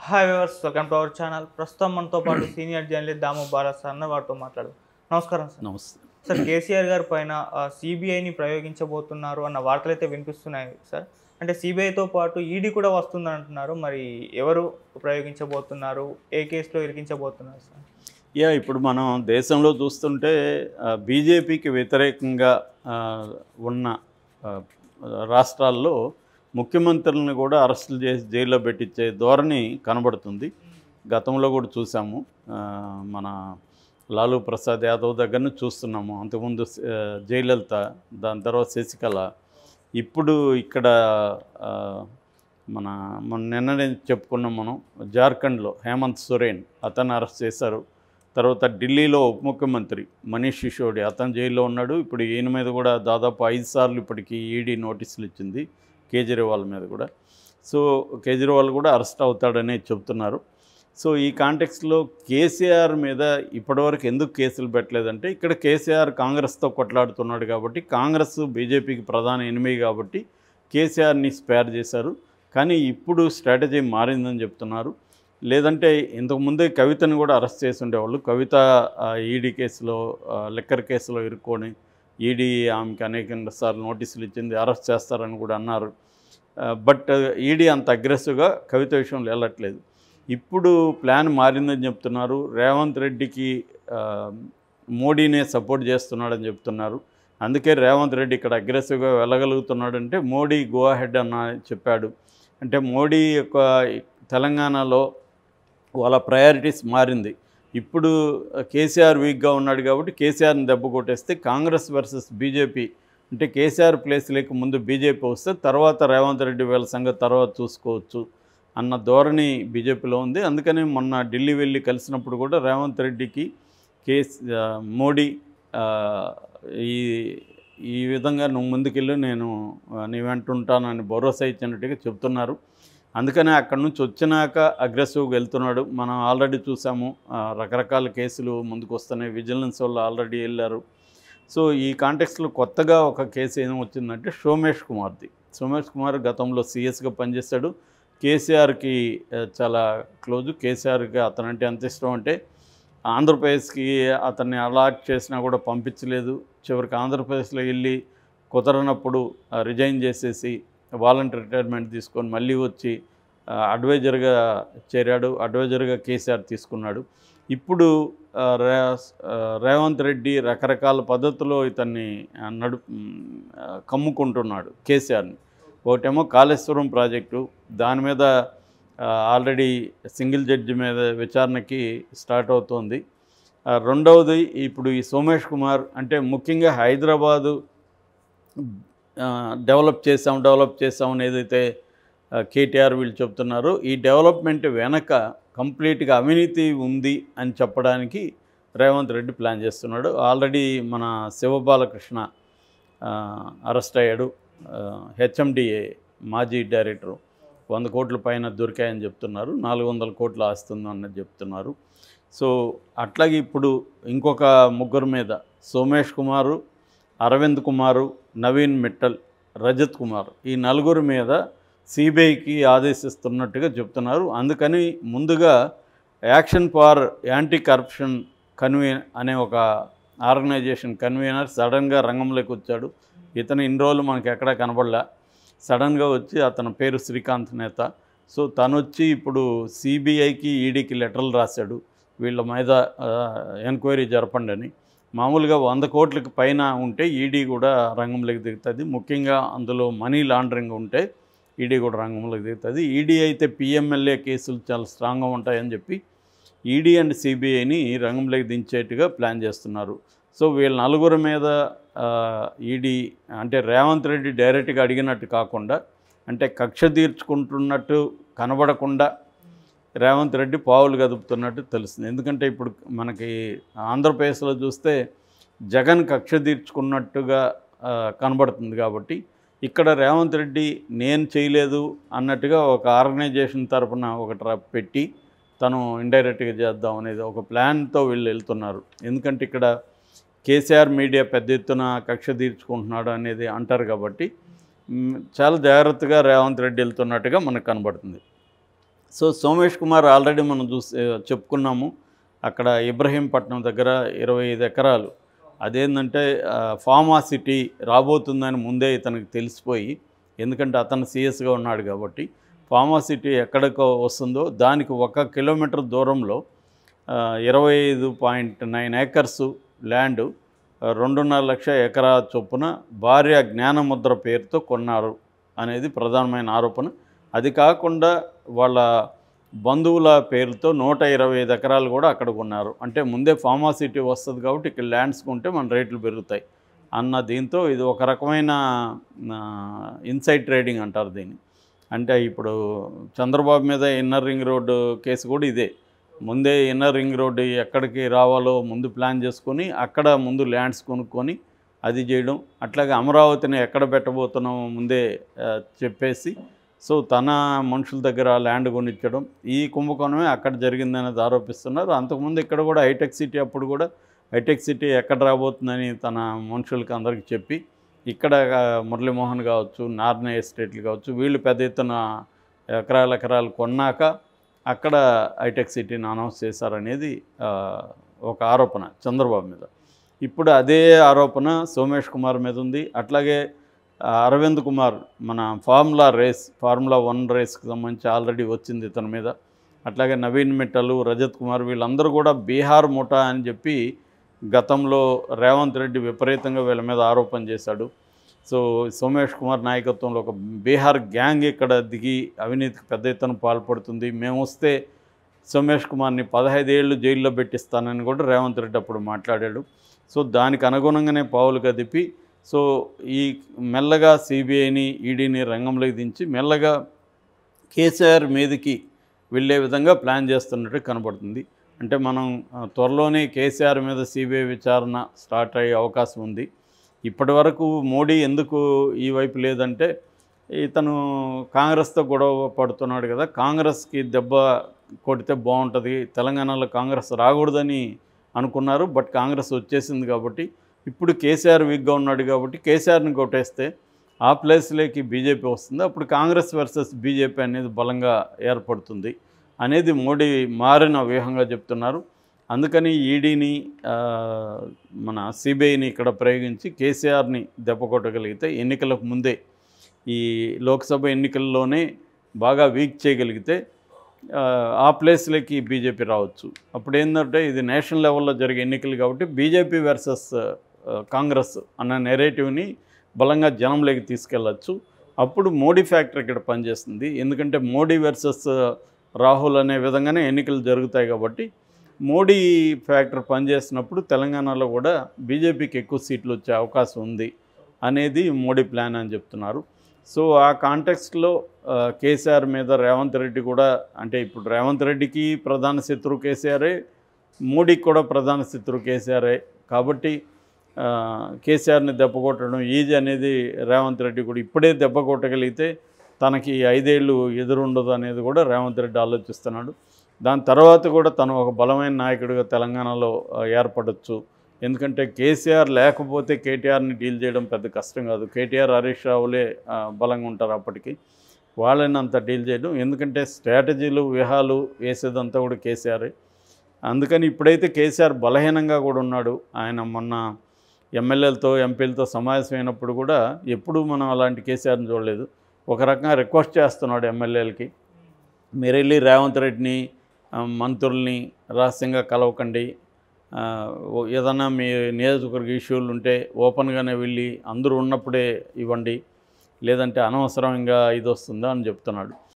Hi viewers, welcome to our channel. ప్రస్తుతం మనతో పాటు సీనియర్ జర్నలిస్ట్ దాము భారత్ సార్ అన్న వారితో మాట్లాడు. నమస్కారం సార్. నమస్తే. సార్, కేసీఆర్ గారి పైన సిబిఐని ప్రయోగించబోతున్నారు అన్న వార్తలు అయితే వినిపిస్తున్నాయి సార్. అంటే సిబిఐతో పాటు ఈడీ కూడా వస్తుందని అంటున్నారు. మరి ఎవరు ప్రయోగించబోతున్నారు, ఏ కేసులో ఇరికించబోతున్నారు సార్? ఇప్పుడు మనం దేశంలో చూస్తుంటే బీజేపీకి వ్యతిరేకంగా ఉన్న రాష్ట్రాల్లో ముఖ్యమంత్రులను కూడా అరెస్టులు చేసి జైల్లో పెట్టించే ధోరణి కనబడుతుంది. గతంలో కూడా చూసాము. మన లాలూ ప్రసాద్ యాదవ్ దగ్గరను చూస్తున్నాము. అంతకుముందు జయలలిత, దాని తర్వాత శశికళ. ఇప్పుడు ఇక్కడ మన నిన్ననే చెప్పుకున్నాం మనం, జార్ఖండ్లో హేమంత్ సోరెన్ అతన్ని అరెస్ట్ చేశారు. తర్వాత ఢిల్లీలో ఉప ముఖ్యమంత్రి మనీష్ సిసోడియా అతను జైల్లో ఉన్నాడు. ఇప్పుడు ఈయన మీద కూడా దాదాపు 5 సార్లు ఇప్పటికీ ఈడీ నోటీసులు ఇచ్చింది, కేజ్రీవాల్ మీద కూడా. సో కేజ్రీవాల్ కూడా అరెస్ట్ అవుతాడని చెప్తున్నారు. సో ఈ కాంటెక్స్లో కేసీఆర్ మీద ఇప్పటివరకు ఎందుకు కేసులు పెట్టలేదంటే, ఇక్కడ కేసీఆర్ కాంగ్రెస్తో కొట్లాడుతున్నాడు కాబట్టి, కాంగ్రెస్ బీజేపీకి ప్రధాన ఎనిమి కాబట్టి కేసీఆర్ని స్పేర్ చేశారు. కానీ ఇప్పుడు స్ట్రాటజీ మారిందని చెప్తున్నారు. లేదంటే ఇంతకుముందే కవితను కూడా అరెస్ట్ చేసి ఉండేవాళ్ళు. కవిత ఈడీ కేసులో, లిక్కర్ కేసులో ఇరుక్కొని ఈడీ ఆమెకి అనేక సార్లు నోటీసులు ఇచ్చింది, అరెస్ట్ చేస్తారని కూడా అన్నారు. బట్ ఈడీ అంత అగ్రెసివ్గా కవిత విషయంలో వెళ్ళట్లేదు. ఇప్పుడు ప్లాన్ మారిందని చెప్తున్నారు. రేవంత్ రెడ్డికి మోడీనే సపోర్ట్ చేస్తున్నాడని చెప్తున్నారు. అందుకే రేవంత్ రెడ్డి ఇక్కడ అగ్రెసివ్గా వెళ్ళగలుగుతున్నాడంటే మోడీ గో అహెడ్ అన్న చెప్పాడు. అంటే మోడీ యొక్క తెలంగాణలో వాళ్ళ ప్రయారిటీస్ మారింది. ఇప్పుడు కేసీఆర్ వీక్గా ఉన్నాడు కాబట్టి కేసీఆర్ని దెబ్బ కొట్టేస్తే కాంగ్రెస్ వర్సెస్ బీజేపీ, అంటే కేసీఆర్ ప్లేస్ లేక ముందు బీజేపీ వస్తే తర్వాత రేవంత్ రెడ్డి వీళ్ళ సంగతి తర్వాత చూసుకోవచ్చు అన్న ధోరణి బీజేపీలో ఉంది. అందుకని మొన్న ఢిల్లీ వెళ్ళి కలిసినప్పుడు కూడా రేవంత్ రెడ్డికి మోడీ ఈ విధంగా నువ్వు ముందుకెళ్ళి నేను నీ వెంట ఉంటానని భరోసా ఇచ్చినట్టుగా చెప్తున్నారు. అందుకనే అక్కడి నుంచి వచ్చినాక అగ్రెసివ్గా వెళ్తున్నాడు. మనం ఆల్రెడీ చూసాము, రకరకాల కేసులు ముందుకు వస్తున్నాయి. విజిలెన్స్ వాళ్ళు ఆల్రెడీ వెళ్ళారు. సో ఈ కాంటెక్స్లో కొత్తగా ఒక కేసు ఏం వచ్చిందంటే సోమేష్ కుమార్ది. సోమేష్ కుమార్ గతంలో సిఎస్గా పనిచేశాడు. కేసీఆర్కి చాలా క్లోజు. కేసీఆర్కి అతనంటే ఎంత ఇష్టం అంటే ఆంధ్రప్రదేశ్కి అతన్ని అలాట్ చేసినా కూడా పంపించలేదు. చివరికి ఆంధ్రప్రదేశ్లో వెళ్ళి కుదరనప్పుడు రిజైన్ చేసేసి వాలంటీర్ రిటైర్మెంట్ తీసుకొని మళ్ళీ వచ్చి అడ్వైజర్గా చేరాడు. అడ్వైజర్గా కేసీఆర్ తీసుకున్నాడు. ఇప్పుడు రేవంత్ రెడ్డి రకరకాల పద్ధతుల్లో ఇతన్ని కమ్ముకుంటున్నాడు కేసీఆర్ని. ఒకటేమో కాళేశ్వరం ప్రాజెక్టు, దాని మీద ఆల్రెడీ సింగిల్ జడ్జి మీద విచారణకి స్టార్ట్ అవుతోంది. రెండవది ఇప్పుడు ఈ సోమేష్ కుమార్, అంటే ముఖ్యంగా హైదరాబాదు డెవలప్ చేసామని ఏదైతే కేటీఆర్ వీళ్ళు చెప్తున్నారో, ఈ డెవలప్మెంట్ వెనక కంప్లీట్గా అవినీతి ఉంది అని చెప్పడానికి రేవంత్ రెడ్డి ప్లాన్ చేస్తున్నాడు. ఆల్రెడీ మన శివబాలకృష్ణ అరెస్ట్ అయ్యాడు. హెచ్ఎండిఏ మాజీ డైరెక్టరు 100 కోట్ల పైన దొరికాయని చెప్తున్నారు. 400 కోట్లు ఆస్తుందన్నది చెప్తున్నారు. సో అట్లాగే ఇప్పుడు ఇంకొక ముగ్గురు మీద, సోమేష్ కుమారు, అరవింద్ కుమారు, నవీన్ మిట్టల్, రజత్ కుమార్, ఈ నలుగురు మీద సిబిఐకి ఆదేశిస్తున్నట్టుగా చెప్తున్నారు. అందుకని ముందుగా యాక్షన్ ఫర్ యాంటీ కరప్షన్ అనే ఒక ఆర్గనైజేషన్ కన్వీనర్ సడన్గా రంగంలోకి వచ్చాడు. ఇతను ఇన్ని రోజులు మనకి ఎక్కడా కనబడలే. సడన్గా వచ్చి, అతని పేరు శ్రీకాంత్ నేత. సో తను వచ్చి ఇప్పుడు సిబిఐకి ఈడీకి లెటర్లు రాశాడు, వీళ్ళ మీద ఎంక్వైరీ జరపండి అని. మామూలుగా 100 కోట్లకి పైన ఉంటే ఈడీ కూడా రంగంలోకి దిగుతుంది. ముఖ్యంగా అందులో మనీ లాండరింగ్ ఉంటే ఈడీ కూడా రంగంలోకి దిగుతుంది. ఈడీ అయితే పిఎంఎల్ఏ కేసులు చాలా స్ట్రాంగ్గా ఉంటాయని చెప్పి ఈడీ అండ్ సిబిఐని రంగంలోకి దించేట్టుగా ప్లాన్ చేస్తున్నారు. సో వీళ్ళ నలుగురు మీద ఈడీ, అంటే రేవంత్ రెడ్డి డైరెక్ట్గా అడిగినట్టు కాకుండా, అంటే కక్ష తీర్చుకుంటున్నట్టు కనబడకుండా రేవంత్ రెడ్డి పావులు కదుపుతున్నట్టు తెలుస్తుంది. ఎందుకంటే ఇప్పుడు మనకి ఆంధ్రప్రదేశ్లో చూస్తే జగన్ కక్ష తీర్చుకున్నట్టుగా కనబడుతుంది. కాబట్టి ఇక్కడ రేవంత్ రెడ్డి నేను చేయలేదు అన్నట్టుగా ఒక ఆర్గనైజేషన్ తరఫున ఒకటి పెట్టి తను ఇండైరెక్ట్గా చేద్దాం అనేది ఒక ప్లాన్తో వీళ్ళు వెళ్తున్నారు. ఎందుకంటే ఇక్కడ కేసీఆర్ మీడియా పెద్ద ఎత్తున కక్ష తీర్చుకుంటున్నాడు అనేది అంటారు కాబట్టి చాలా జాగ్రత్తగా రేవంత్ రెడ్డి వెళ్తున్నట్టుగా మనకు కనబడుతుంది. సో సోమేష్ కుమార్ ఆల్రెడీ మనం చెప్పుకున్నాము. అక్కడ ఇబ్రహీంపట్నం దగ్గర 25 ఎకరాలు అదేంటంటే ఫార్మా సిటీ రాబోతుందని ముందే ఇతనికి తెలిసిపోయి, ఎందుకంటే అతను సీఎస్గా ఉన్నాడు కాబట్టి ఫార్మా సిటీ ఎక్కడికో వస్తుందో దానికి 1 కిలోమీటర్ దూరంలో 25.9 ఏకర్సు ల్యాండు 2.5 లక్షల ఎకరా చొప్పున భార్య జ్ఞానముద్ర పేరుతో కొన్నారు అనేది ప్రధానమైన ఆరోపణ. అది కాకుండా వాళ్ళ బంధువుల పేరుతో 125 ఎకరాలు కూడా అక్కడ కొన్నారు. అంటే ముందే ఫార్మా సిటీ వస్తుంది కాబట్టి ఇక్కడ ల్యాండ్స్ కొంటే మన రేట్లు పెరుగుతాయి అన్న దీంతో ఇది ఒక రకమైన ఇన్సైడ్ ట్రేడింగ్ అంటారు దీన్ని. అంటే ఇప్పుడు చంద్రబాబు మీద ఇన్నర్ రింగ్ రోడ్డు కేసు కూడా ఇదే. ముందే ఇన్నర్ రింగ్ రోడ్డు ఎక్కడికి రావాలో ముందు ప్లాన్ చేసుకొని అక్కడ ముందు ల్యాండ్స్ కొనుక్కొని అది చేయడం, అట్లాగే అమరావతిని ఎక్కడ పెట్టబోతున్నామో ముందే చెప్పేసి సో తన మనుషుల దగ్గర ల్యాండ్ కొనిచ్చడం, ఈ కుంభకోణమే అక్కడ జరిగిందనేది ఆరోపిస్తున్నారు. అంతకుముందు ఇక్కడ కూడా హైటెక్ సిటీ అప్పుడు కూడా హైటెక్ సిటీ ఎక్కడ రాబోతుందని తన మనుషులకి అందరికీ చెప్పి ఇక్కడ మురళీమోహన్ కావచ్చు, నార్నే ఎస్టేట్లు కావచ్చు, వీళ్ళు పెద్ద ఎత్తున ఎకరాలు కొన్నాక అక్కడ హైటెక్ సిటీని అనౌన్స్ చేశారనేది ఒక ఆరోపణ చంద్రబాబు మీద. ఇప్పుడు అదే ఆరోపణ సోమేష్ కుమార్ మీద ఉంది. అట్లాగే అరవింద్ కుమార్ మన ఫార్ములా 1 రేస్కి సంబంధించి ఆల్రెడీ వచ్చింది ఇతని మీద. అట్లాగే నవీన్ మిట్టలు, రజత్ కుమార్ వీళ్ళందరూ కూడా బీహార్ ముఠా అని చెప్పి గతంలో రేవంత్ రెడ్డి విపరీతంగా వీళ్ళ మీద ఆరోపణ చేశాడు. సో సోమేష్ కుమార్ నాయకత్వంలో ఒక బీహార్ గ్యాంగ్ ఇక్కడ దిగి అవినీతికి పెద్ద ఎత్తున పాల్పడుతుంది, మేము వస్తే సోమేష్ కుమార్ని 15 ఏళ్ళు జైల్లో పెట్టిస్తానని కూడా రేవంత్ రెడ్డి అప్పుడు మాట్లాడాడు. సో దానికి అనుగుణంగానే పావులు కదిపి సో ఈ మెల్లగా సిబిఐని ఈడీని రంగంలోకి దించి మెల్లగా కేసీఆర్ మీదకి వెళ్ళే విధంగా ప్లాన్ చేస్తున్నట్టు కనబడుతుంది. అంటే మనం త్వరలోనే కేసీఆర్ మీద సిబిఐ విచారణ స్టార్ట్ అయ్యే అవకాశం ఉంది. ఇప్పటి వరకు మోడీ ఎందుకు ఈ వైపు లేదంటే ఇతను కాంగ్రెస్తో గొడవ పడుతున్నాడు కదా, కాంగ్రెస్కి దెబ్బ కొడితే బాగుంటుంది, తెలంగాణలో కాంగ్రెస్ రాకూడదని అనుకున్నారు. బట్ కాంగ్రెస్ వచ్చేసింది కాబట్టి ఇప్పుడు కేసీఆర్ వీక్గా ఉన్నాడు కాబట్టి కేసీఆర్ని కొట్టేస్తే ఆ ప్లేస్లోకి బీజేపీ వస్తుంది, అప్పుడు కాంగ్రెస్ వర్సెస్ బీజేపీ అనేది బలంగా ఏర్పడుతుంది అనేది మోడీ మారిన వ్యూహంగా చెప్తున్నారు. అందుకని ఈడీని మన సిబిఐని ఇక్కడ ప్రయోగించి కేసీఆర్ని దెబ్బ కొట్టగలిగితే ఎన్నికలకు ముందే ఈ లోక్సభ ఎన్నికల్లోనే బాగా వీక్ చేయగలిగితే ఆ ప్లేస్లోకి బీజేపీ రావచ్చు. అప్పుడు ఏంటంటే ఇది నేషనల్ లెవెల్లో జరిగే ఎన్నికలు కాబట్టి బీజేపీ వర్సెస్ కాంగ్రెస్ అన్న నెరేటివ్ని బలంగా జనంలోకి తీసుకెళ్ళచ్చు. అప్పుడు మోడీ ఫ్యాక్టర్ ఇక్కడ పనిచేస్తుంది. ఎందుకంటే మోడీ వర్సెస్ రాహుల్ అనే విధంగానే ఎన్నికలు జరుగుతాయి కాబట్టి మోడీ ఫ్యాక్టర్ పనిచేసినప్పుడు తెలంగాణలో కూడా బీజేపీకి ఎక్కువ సీట్లు వచ్చే అవకాశం ఉంది అనేది మోడీ ప్లాన్ అని చెప్తున్నారు. సో ఆ కాంటెక్స్ట్లో కేసీఆర్ మీద రేవంత్ రెడ్డి కూడా, అంటే ఇప్పుడు రేవంత్ రెడ్డికి ప్రధాన శత్రువు కేసీఆరే, మోడీకి కూడా ప్రధాన శత్రువు కేసీఆరే కాబట్టి కేసీఆర్ని దెబ్బ కొట్టడం ఈజీ అనేది రేవంత్ రెడ్డి కూడా ఇప్పుడే దెబ్బ కొట్టగలిగితే తనకి 5 ఏళ్ళు ఎదురుండదు అనేది కూడా రేవంత్ రెడ్డి ఆలోచిస్తున్నాడు. దాని తర్వాత కూడా తను ఒక బలమైన నాయకుడిగా తెలంగాణలో ఏర్పడవచ్చు. ఎందుకంటే కేసీఆర్ లేకపోతే కేటీఆర్ని డీల్ చేయడం పెద్ద కష్టం కాదు. కేటీఆర్, హరీష్ రావులే బలంగా ఉంటారు అప్పటికి, వాళ్ళని అంత డీల్ చేయడం. ఎందుకంటే స్ట్రాటజీలు వ్యూహాలు వేసేదంతా కూడా కేసీఆరే. అందుకని ఇప్పుడైతే కేసీఆర్ బలహీనంగా కూడా ఉన్నాడు. ఆయన మొన్న ఎమ్మెల్యేలతో ఎంపీలతో సమావేశమైనప్పుడు కూడా ఎప్పుడూ మనం అలాంటి కేసీఆర్ని చూడలేదు. ఒక రకంగా రిక్వెస్ట్ చేస్తున్నాడు ఎమ్మెల్యేలకి, మీరు వెళ్ళి రేవంత్ రెడ్డిని మంత్రుల్ని రహస్యంగా కలవకండి, ఏదన్నా మీ నియోజకవర్గ ఇష్యూలు ఉంటే ఓపెన్గానే వెళ్ళి అందరూ ఉన్నప్పుడే ఇవ్వండి, లేదంటే అనవసరంగా ఇది వస్తుందా అని చెప్తున్నాడు.